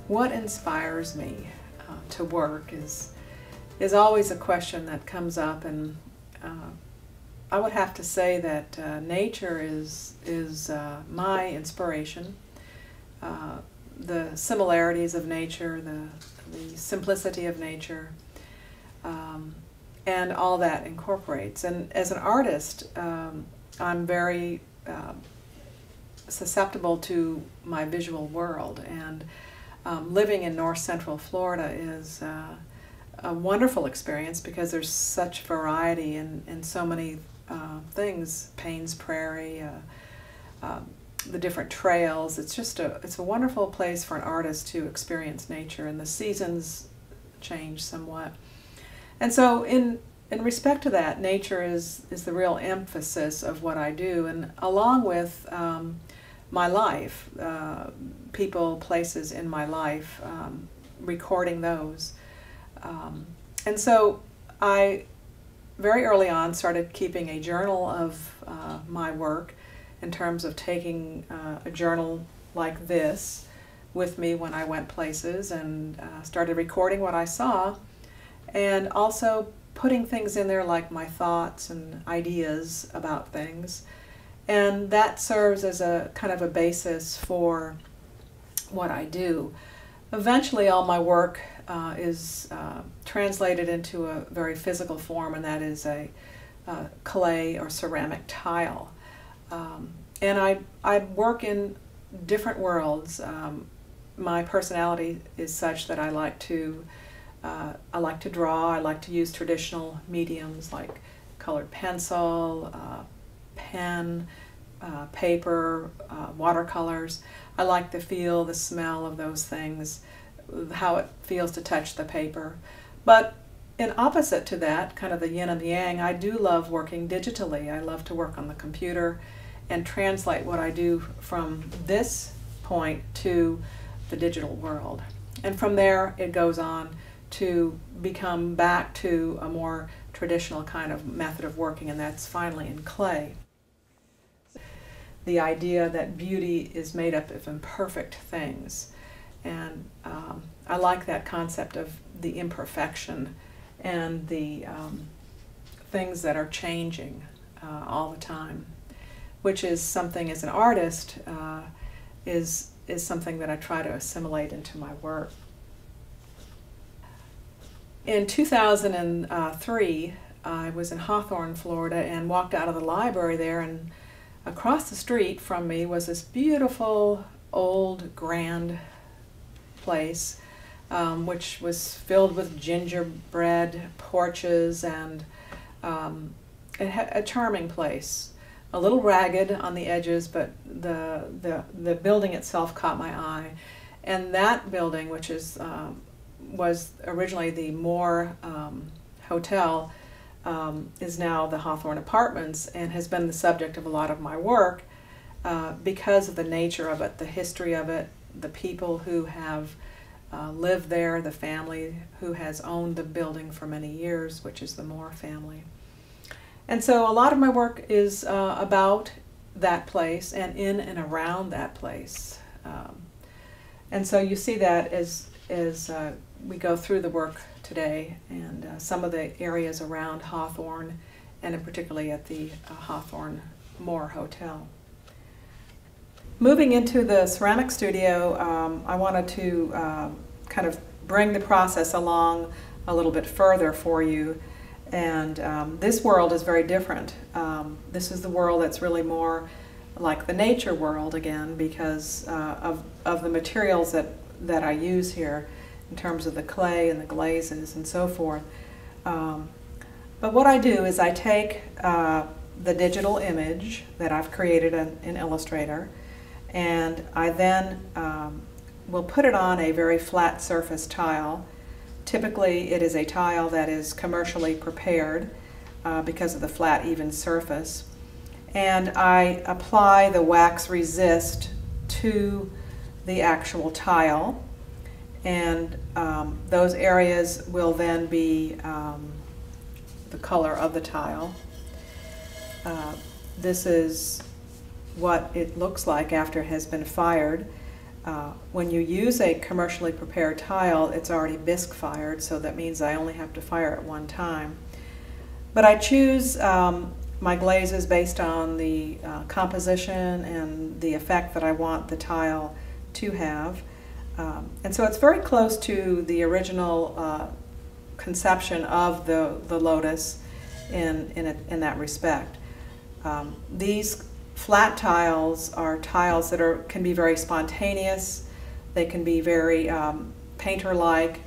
What inspires me to work is always a question that comes up, and I would have to say that nature is my inspiration. The similarities of nature, the simplicity of nature, and all that incorporates. And as an artist, I'm very susceptible to my visual world, and living in north central Florida is a wonderful experience because there's such variety in so many things. Payne's Prairie, the different trails. It's a wonderful place for an artist to experience nature, and the seasons change somewhat. And so in respect to that, nature is the real emphasis of what I do, and along with my life, people, places in my life, recording those. And so I very early on started keeping a journal of my work, in terms of taking a journal like this with me when I went places, and started recording what I saw, and also putting things in there like my thoughts and ideas about things. And that serves as a kind of a basis for what I do. Eventually all my work is translated into a very physical form, and that is a clay or ceramic tile. And I work in different worlds. My personality is such that I like to draw. I like to use traditional mediums like colored pencil, pen, paper, watercolors. I like the feel, the smell of those things, how it feels to touch the paper. But in opposite to that, kind of the yin and the yang, I do love working digitally. I love to work on the computer and translate what I do from this point to the digital world. And from there it goes on to become back to a more traditional kind of method of working, and that's finally in clay. The idea that beauty is made up of imperfect things, and I like that concept of the imperfection and the things that are changing all the time, which is something as an artist is something that I try to assimilate into my work. In 2003, I was in Hawthorne, Florida, and walked out of the library there, and across the street from me was this beautiful, old, grand place, which was filled with gingerbread porches, and it had a charming place. A little ragged on the edges, but the building itself caught my eye. And that building, which is was originally the Moore Hotel, is now the Hawthorne Apartments, and has been the subject of a lot of my work because of the nature of it, the history of it, the people who have lived there, the family who has owned the building for many years, which is the Moore family. And so a lot of my work is about that place and in and around that place. And so you see that as we go through the work today, and some of the areas around Hawthorne, and in particularly at the Hawthorne Moore Hotel. Moving into the ceramic studio, I wanted to kind of bring the process along a little bit further for you. And this world is very different. This is the world that's really more like the nature world again, because of the materials that I use here in terms of the clay and the glazes and so forth. But what I do is I take the digital image that I've created in Illustrator, and I then will put it on a very flat surface tile. Typically it is a tile that is commercially prepared because of the flat, even surface. And I apply the wax resist to the actual tile, and those areas will then be the color of the tile. This is what it looks like after it has been fired. When you use a commercially prepared tile, it's already bisque fired, so that means I only have to fire it one time. But I choose my glazes based on the composition and the effect that I want the tile to have. And so it's very close to the original conception of the lotus in that respect. These flat tiles are tiles that can be very spontaneous. They can be very painter-like.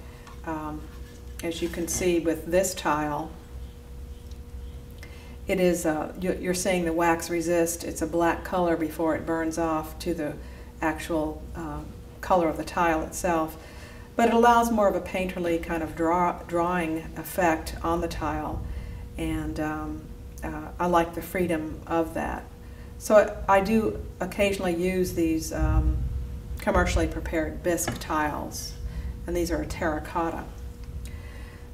As you can see with this tile, it is, you're seeing the wax resist. It's a black color before it burns off to the actual color of the tile itself. But it allows more of a painterly kind of drawing effect on the tile, and I like the freedom of that. So I do occasionally use these commercially prepared bisque tiles, and these are a terracotta.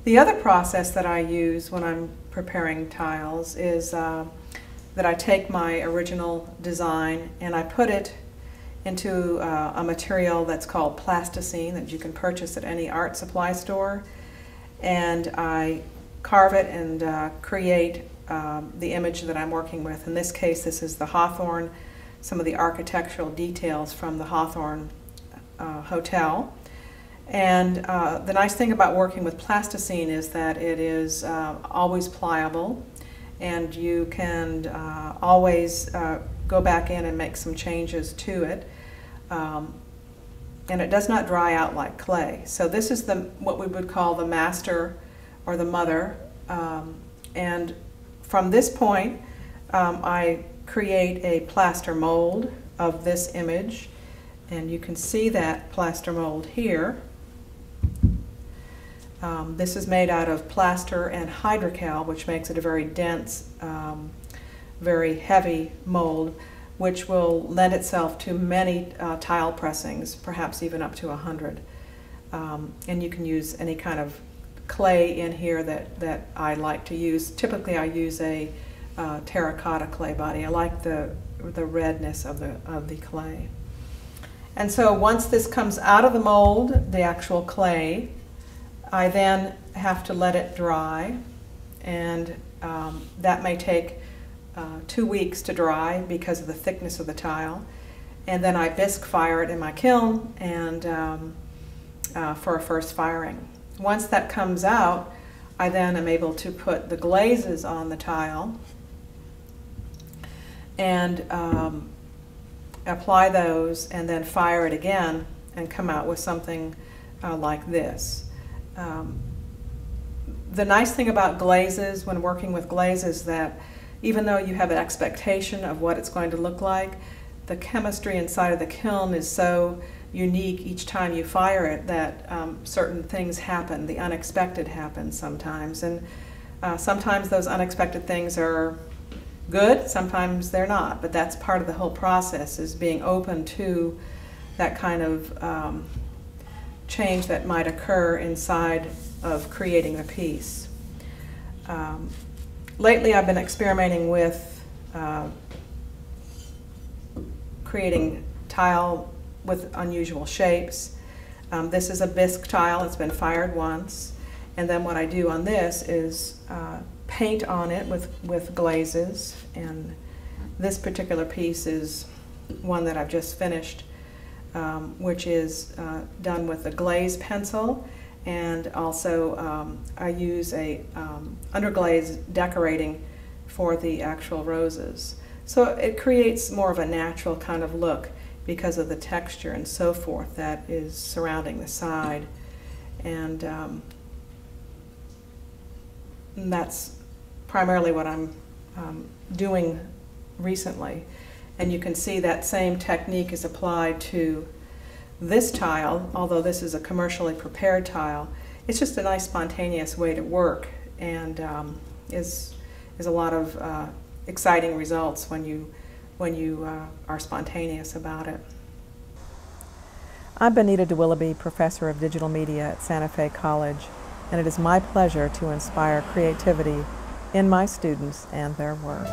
The other process that I use when I'm preparing tiles is that I take my original design and I put it into a material that's called plasticine that you can purchase at any art supply store, and I carve it and create the image that I'm working with. In this case, this is the Hawthorne, some of the architectural details from the Hawthorne Hotel. And the nice thing about working with plasticine is that it is always pliable, and you can always go back in and make some changes to it. And it does not dry out like clay. So this is what we would call the master or the mother. And from this point, I create a plaster mold of this image, and you can see that plaster mold here. This is made out of plaster and hydrocal, which makes it a very dense, very heavy mold, which will lend itself to many tile pressings, perhaps even up to 100. And you can use any kind of clay in here that I like to use. Typically I use a terracotta clay body. I like the redness of the clay. And so once this comes out of the mold, the actual clay, I then have to let it dry, and that may take 2 weeks to dry because of the thickness of the tile. And then I bisque fire it in my kiln and for a first firing. Once that comes out, I then am able to put the glazes on the tile and apply those, and then fire it again and come out with something like this. The nice thing about glazes, when working with glazes, is that even though you have an expectation of what it's going to look like, the chemistry inside of the kiln is so unique each time you fire it that certain things happen. The unexpected happens sometimes, and sometimes those unexpected things are good, sometimes they're not, but that's part of the whole process, is being open to that kind of change that might occur inside of creating the piece. Lately I've been experimenting with creating tile with unusual shapes. This is a bisque tile. It's been fired once, and then what I do on this is paint on it with glazes, and this particular piece is one that I've just finished, which is done with a glaze pencil, and also I use a underglaze decorating for the actual roses. So it creates more of a natural kind of look because of the texture and so forth that is surrounding the side. And that's primarily what I'm doing recently. And you can see that same technique is applied to this tile, although this is a commercially prepared tile. It's just a nice spontaneous way to work, and is a lot of exciting results when you are spontaneous about it. I'm Bonita Dewiliby, Professor of Digital Media at Santa Fe College, and it is my pleasure to inspire creativity in my students and their work.